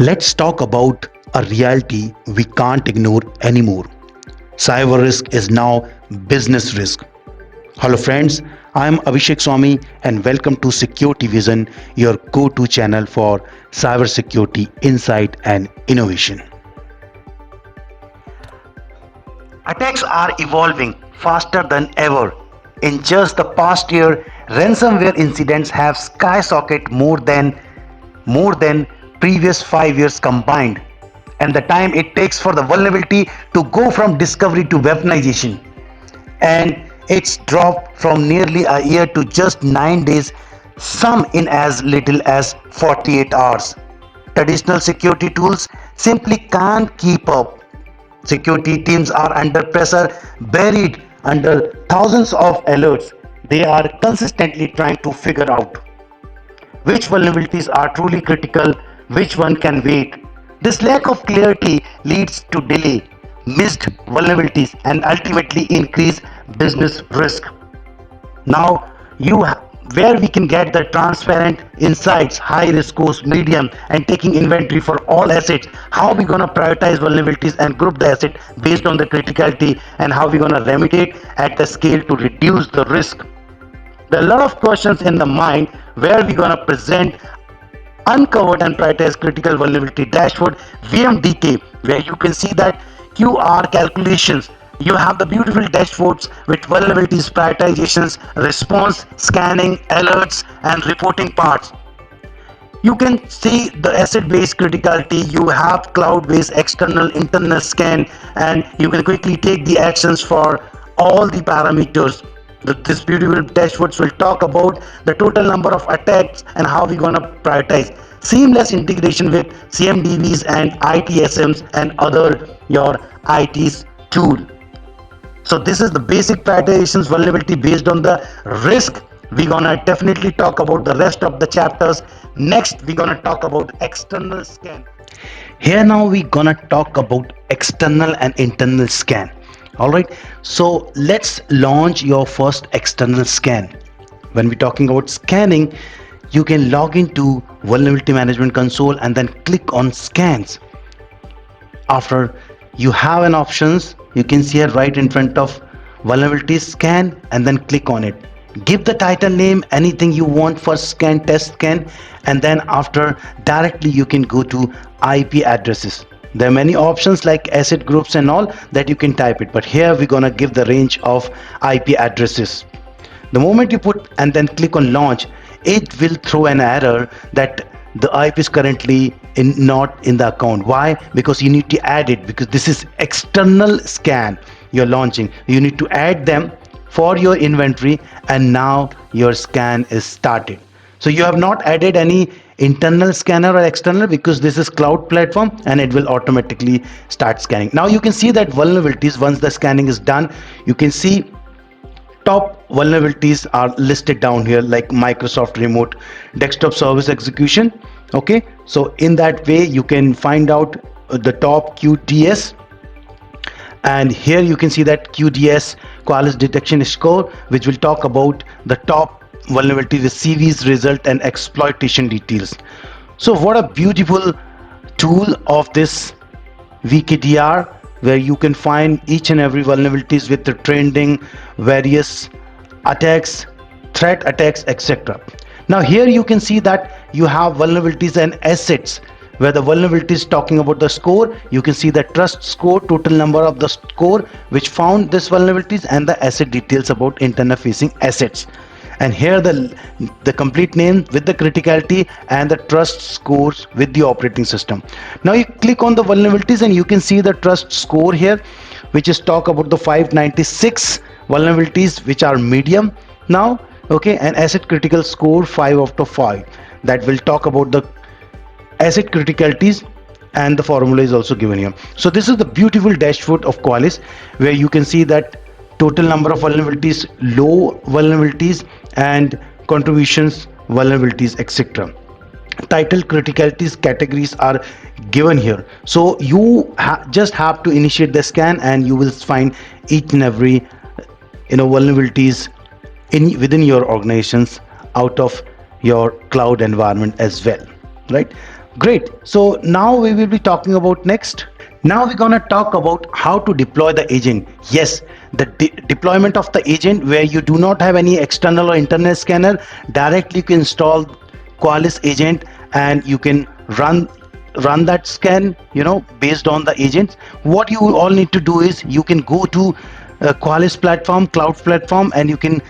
Let's talk about a reality we can't ignore anymore. Cyber risk is now business risk. Hello, friends. I am Abhishek Swami, and welcome to Security Vision, your go to channel for cybersecurity insight and innovation. Attacks are evolving faster than ever. In just the past year, ransomware incidents have skyrocketed more than previous 5 years combined, and the time it takes for the vulnerability to go from discovery to weaponization, and it's dropped from nearly a year to just 9 days, some in as little as 48 hours. Traditional security tools simply can't keep up. Security teams are under pressure, buried under thousands of alerts. They are consistently trying to figure out which vulnerabilities are truly critical, which one can wait. This lack of clarity leads to delay, missed vulnerabilities, and ultimately increased business risk. Now, where we can get the transparent insights, high risk scores, medium, and taking inventory for all assets. How we gonna prioritize vulnerabilities and group the asset based on the criticality, and how we gonna remediate at the scale to reduce the risk. There are a lot of questions in the mind where we're going to present uncovered and prioritized critical vulnerability dashboard VMDK, where you can see that QR calculations. You have the beautiful dashboards with vulnerabilities, prioritizations, response, scanning, alerts, and reporting parts. You can see the asset based criticality. You have cloud based external internal scan, and you can quickly take the actions for all the parameters. This beautiful dashboards will talk about the total number of attacks and how we're going to prioritize seamless integration with CMDBs and ITSMs and other your IT's tool. So this is the basic prioritizations vulnerability based on the risk. We're gonna definitely talk about the rest of the chapters. Next, we're gonna talk about external scan. Here now we're gonna talk about external and internal scan. Alright, so let's launch your first external scan. When we're talking about scanning, you can log into Vulnerability Management Console and then click on scans. After you have an options, you can see it right in front of vulnerability scan, and then click on it. Give the title name anything you want for scan, test scan, and then after directly you can go to IP addresses. There are many options like asset groups and all that you can type it, but here we're gonna give the range of IP addresses. The moment you put and then click on launch, it will throw an error that the IP is currently not in the account. Why? Because you need to add it, because this is external scan you're launching. You need to add them for your inventory, and now your scan is started. So you have not added any internal scanner or external, because this is cloud platform and it will automatically start scanning. Now you can see that vulnerabilities, once the scanning is done, you can see top vulnerabilities are listed down here, like Microsoft Remote Desktop Service Execution. Okay, so in that way you can find out the top QDS, and here you can see that QDS Qualys Detection Score, which will talk about the top vulnerability with CVs, result, and exploitation details. So what a beautiful tool of this VKDR, where you can find each and every vulnerabilities with the trending, various attacks, threat attacks, etc. Now here you can see that you have vulnerabilities and assets, where the vulnerability is talking about the score. You can see the trust score, total number of the score which found this vulnerabilities, and the asset details about internal facing assets. And here the complete name with the criticality and the trust scores with the operating system. Now you click on the vulnerabilities and you can see the trust score here, which is talk about the 596 vulnerabilities which are medium now. Okay, and asset critical score 5 out of 5. That will talk about the asset criticalities, and the formula is also given here. So this is the beautiful dashboard of Qualys, where you can see that total number of vulnerabilities, low vulnerabilities, and contributions, vulnerabilities, etc. Title, criticalities, categories are given here. So you just have to initiate the scan, and you will find each and every vulnerabilities within your organizations out of your cloud environment as well, right? Great. So now we will be talking about next. Now we're gonna talk about how to deploy the agent. Yes, the deployment of the agent where you do not have any external or internal scanner. Directly you can install Qualys agent and you can run that scan, based on the agents. What you all need to do is you can go to Qualys platform, cloud platform, and you can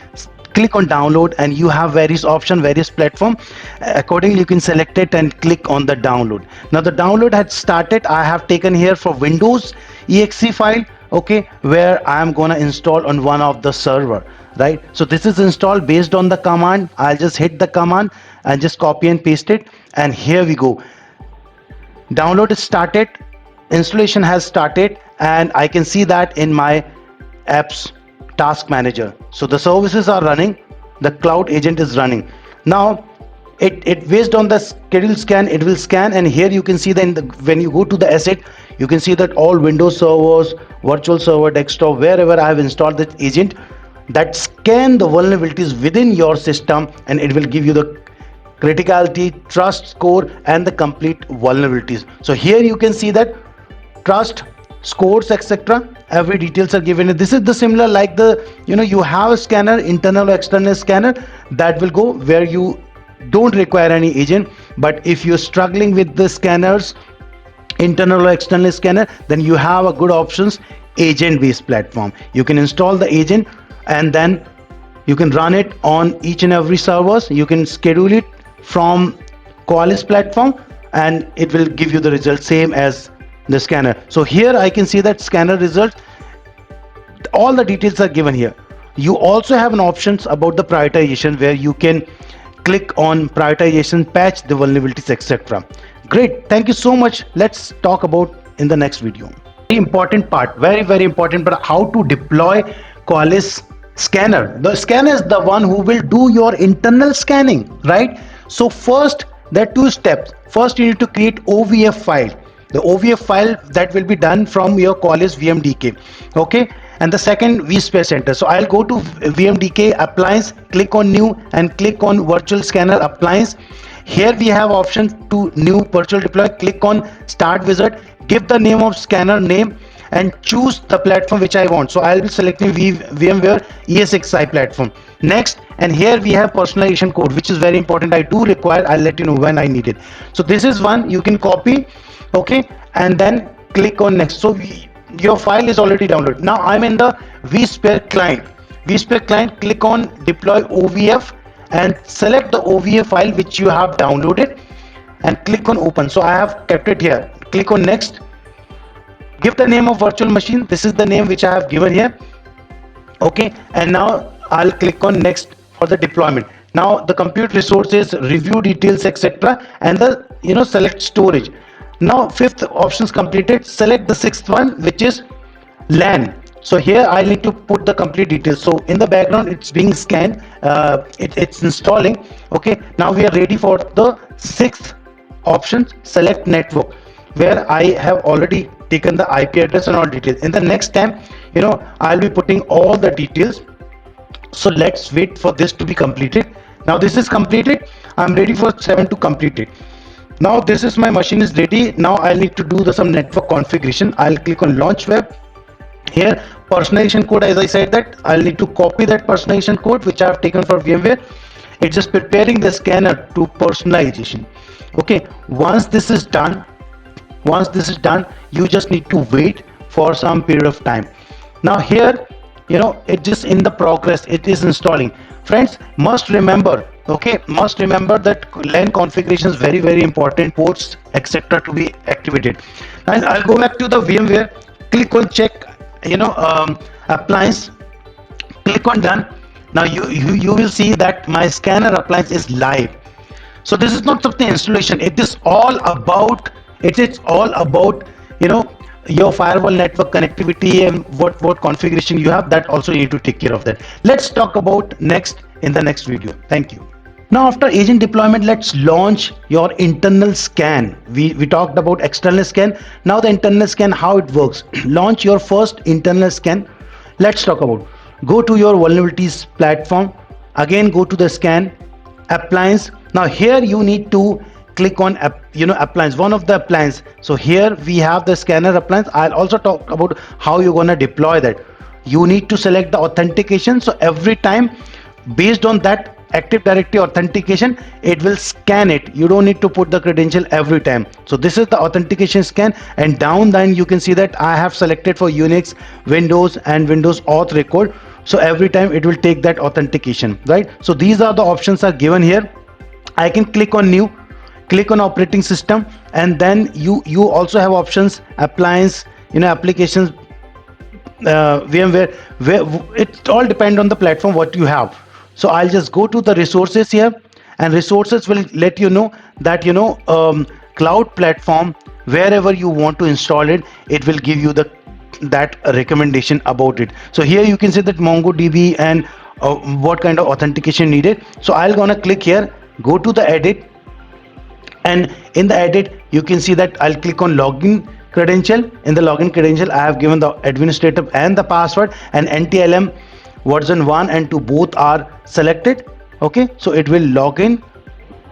click on download, and you have various option, various platform. Accordingly you can select it and click on the download. Now the download had started. I have taken here for Windows exe file, okay, where I am gonna install on one of the server, right? So this is installed based on the command. I'll just hit the command and just copy and paste it, and here we go. Download is started, installation has started, and I can see that in my apps task manager. So the services are running, the cloud agent is running. Now it based on the schedule scan, it will scan, and here you can see that when you go to the asset, you can see that all Windows servers, virtual server, desktop, wherever I have installed this agent, that scan the vulnerabilities within your system, and it will give you the criticality, trust score, and the complete vulnerabilities. So here you can see that trust scores, etc., every details are given. This is the similar like the, you have a scanner, internal or external scanner, that will go where you don't require any agent. But if you're struggling with the scanners, internal or external scanner, then you have a good options, agent based platform. You can install the agent, and then you can run it on each and every servers. You can schedule it from Qualys platform, and it will give you the result same as the scanner. So here I can see that scanner result, all the details are given here. You also have an options about the prioritization, where you can click on prioritization, patch the vulnerabilities, etc. Great, thank you so much. Let's talk about in the next video. Very important part, very important, but how to deploy Qualys scanner. The scanner is the one who will do your internal scanning, right? So first, there are two steps. First, you need to create OVF file. The OVF file that will be done from your Qualys VMDK, okay? And the second, vSphere Center. So I'll go to VMDK appliance, click on new, and click on virtual scanner appliance. Here we have option to new virtual deploy. Click on start wizard, give the name of scanner name, and choose the platform which I want. So I'll be selecting VMware ESXi platform. Next, and here we have personalization code, which is very important. I do require, I'll let you know when I need it. So this is one you can copy, okay, and then click on next. So your file is already downloaded. Now I'm in the vSphere client. vSphere client, click on deploy OVF and select the OVF file which you have downloaded and click on open. So I have kept it here. Click on next. Give the name of virtual machine. This is the name which I have given here, okay, and now I'll click on next for the deployment. Now the compute resources, review details, etc., and the select storage. Now fifth options completed. Select the sixth one, which is LAN. So here I need to put the complete details. So in the background it's being scanned, it's installing, okay. Now we are ready for the sixth option, select network, where I have already taken the IP address and all details. In the next time, I'll be putting all the details. So let's wait for this to be completed. Now this is completed. I'm ready for 7 to complete it. Now this is my machine is ready. Now I need to do some network configuration. I'll click on launch web. Here personalization code, as I said that I'll need to copy that personalization code which I have taken for VMware. It's just preparing the scanner to personalization, okay. Once this is done, you just need to wait for some period of time. Now here, it is in the progress, it is installing. Friends, must remember, okay, that LAN configuration is very important, ports, etc., to be activated. And I'll go back to the VMware, click on check, appliance, click on done. Now you will see that my scanner appliance is live. So this is not something installation, it is all about your firewall network connectivity and what configuration you have. That also you need to take care of that. Let's talk about next in the next video. Thank you. Now after agent deployment, let's launch your internal scan. We talked about external scan. Now the internal scan, how it works. Launch your first internal scan. Let's talk about, go to your vulnerabilities platform, again go to the scan appliance. Now here you need to click on appliance, one of the appliance. So here we have the scanner appliance. I'll also talk about how you're going to deploy that. You need to select the authentication. So every time, based on that active directory authentication, it will scan it. You don't need to put the credential every time. So this is the authentication scan, and down then you can see that I have selected for Unix, Windows and Windows auth record. So every time it will take that authentication, right? So these are the options are given here. I can click on new, click on operating system, and then you also have options appliance, applications, VMware, where it all depend on the platform what you have. So I'll just go to the resources here, and resources will let you know that cloud platform, wherever you want to install it, it will give you that recommendation about it. So here you can see that MongoDB and what kind of authentication needed. So I'll gonna click here, go to the edit, and in the edit you can see that I'll click on login credential. In the login credential, I have given the administrator and the password, and NTLM version 1 and 2 both are selected. Okay, so it will log in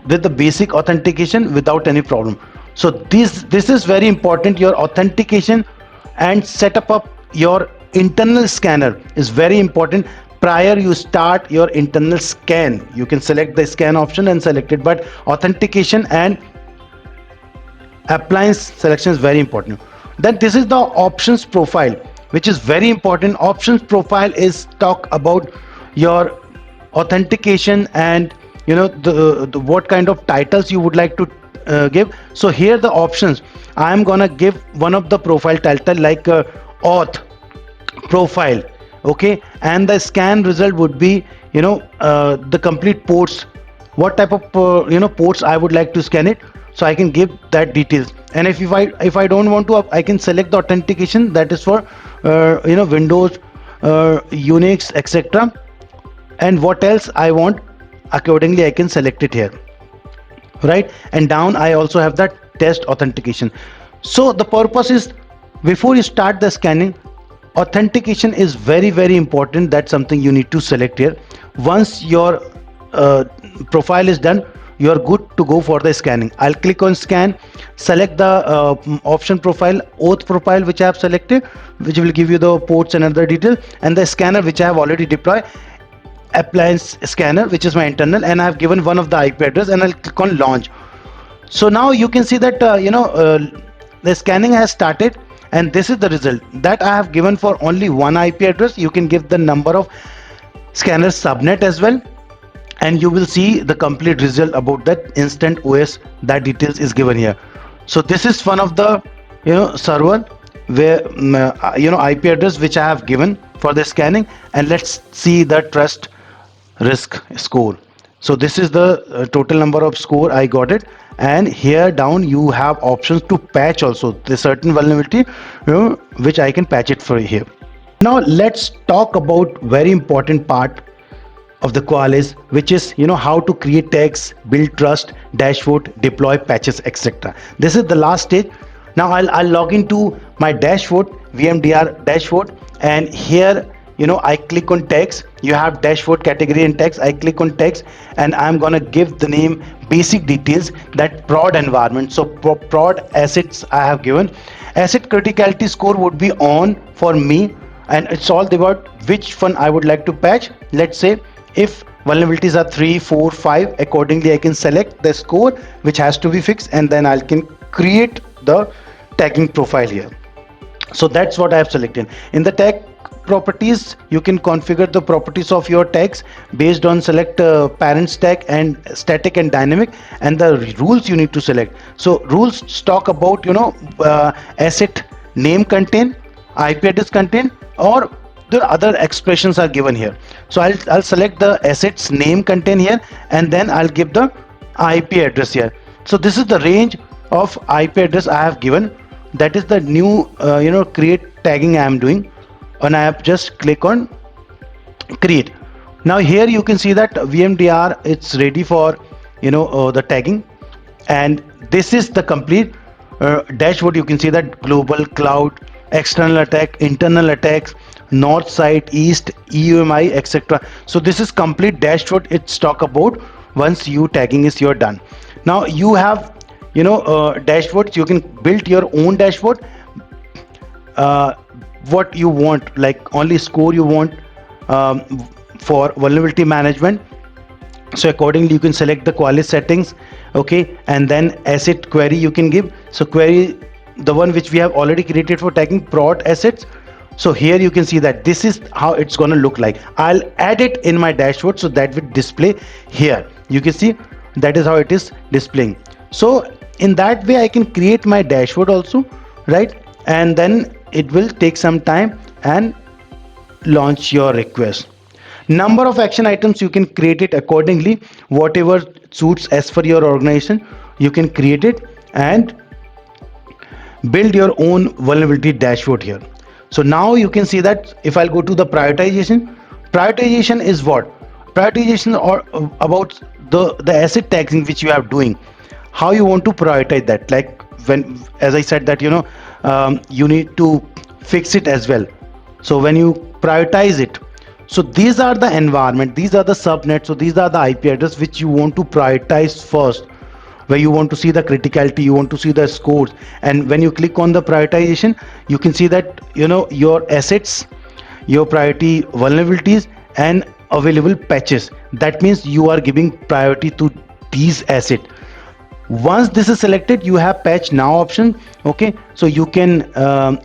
with the basic authentication without any problem. So this is very important. Your authentication and setup up your internal scanner is very important. Prior you start your internal scan, you can select the scan option and select it, but authentication and appliance selection is very important. Then this is the options profile, which is very important. Options profile is talk about your authentication and the what kind of titles you would like to give. So here the options, I am gonna give one of the profile title like auth profile. Okay, and the scan result would be the complete ports, what type of ports I would like to scan it. So I can give that details, and if I don't want to, I can select the authentication that is for Windows, Unix, etc., and what else I want. Accordingly I can select it here, right? And down I also have that test authentication. So the purpose is, before you start the scanning, authentication is very, very important. That's something you need to select here. Once your profile is done, you are good to go for the scanning. I'll click on scan, select the option profile, auth profile, which I have selected, which will give you the ports and other details, and the scanner which I have already deployed, appliance scanner, which is my internal, and I have given one of the IP address, and I'll click on launch. So now you can see that the scanning has started, and this is the result that I have given for only one IP address. You can give the number of scanner subnet as well, and you will see the complete result about that instant OS. That details is given here. So this is one of the server where IP address which I have given for the scanning, and let's see the trust risk score. So this is the total number of score I got it, and here down you have options to patch also the certain vulnerability which I can patch it for here. Now let's talk about very important part of the Qualys, which is how to create tags, build trust, dashboard, deploy patches, etc. This is the last stage. Now I'll log into my dashboard, VMDR dashboard, and here I click on tags. You have dashboard category and tags. I click on tags, and I'm gonna give the name basic details, that prod environment. So prod assets I have given. Asset criticality score would be on for me, and it's all about which one I would like to patch. Let's say if vulnerabilities are 3, 4, 5, accordingly I can select the score which has to be fixed, and then I can create the tagging profile here. So that's what I have selected. In the tag properties, you can configure the properties of your tags based on select parent tag and static and dynamic, and the rules you need to select. So rules talk about asset name contain, IP address contain, or the other expressions are given here. So I'll select the assets name contain here, and then I'll give the IP address here. So this is the range of IP address I have given. That is the new create tagging I am doing, and I have just click on create. Now here you can see that VMDR, it's ready for the tagging, and this is the complete dashboard. You can see that global, cloud, external attack, internal attacks, north side, east, EUMI, etc. So this is complete dashboard. It's talk about once you tagging is done. Now you have, dashboards. You can build your own dashboard, uh, what you want, like only score you want, um, for vulnerability management. So accordingly you can select the quality settings. Okay, and then asset query you can give. So query the one which we have already created for tagging prod assets. So here you can see that this is how it's going to look like. I'll add it in my dashboard, so that will display here. You can see that is how it is displaying. So in that way I can create my dashboard also, right? And then it will take some time and launch your request. Number of action items you can create it accordingly, whatever suits as for your organization you can create it, and build your own vulnerability dashboard here. So now you can see that if I'll go to the prioritization. Prioritization is what? Prioritization or about the asset tagging which you are doing, how you want to prioritize that. Like when, as I said that, you need to fix it as well. So when you prioritize it, so these are the environment, these are the subnets, so these are the IP address which you want to prioritize first, where you want to see the criticality, you want to see the scores. And when you click on the prioritization, you can see that, your assets, your priority vulnerabilities, and available patches. That means you are giving priority to these assets. Once this is selected, you have patch now option. Okay, so you can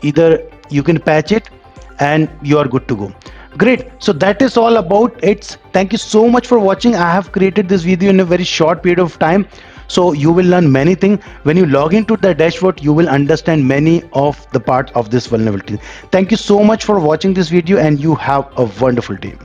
either you can patch it and you are good to go. Great. So that is all about it. Thank you so much for watching. I have created this video in a very short period of time, so you will learn many things. When you log into the dashboard, you will understand many of the parts of this vulnerability. Thank you so much for watching this video, and you have a wonderful day.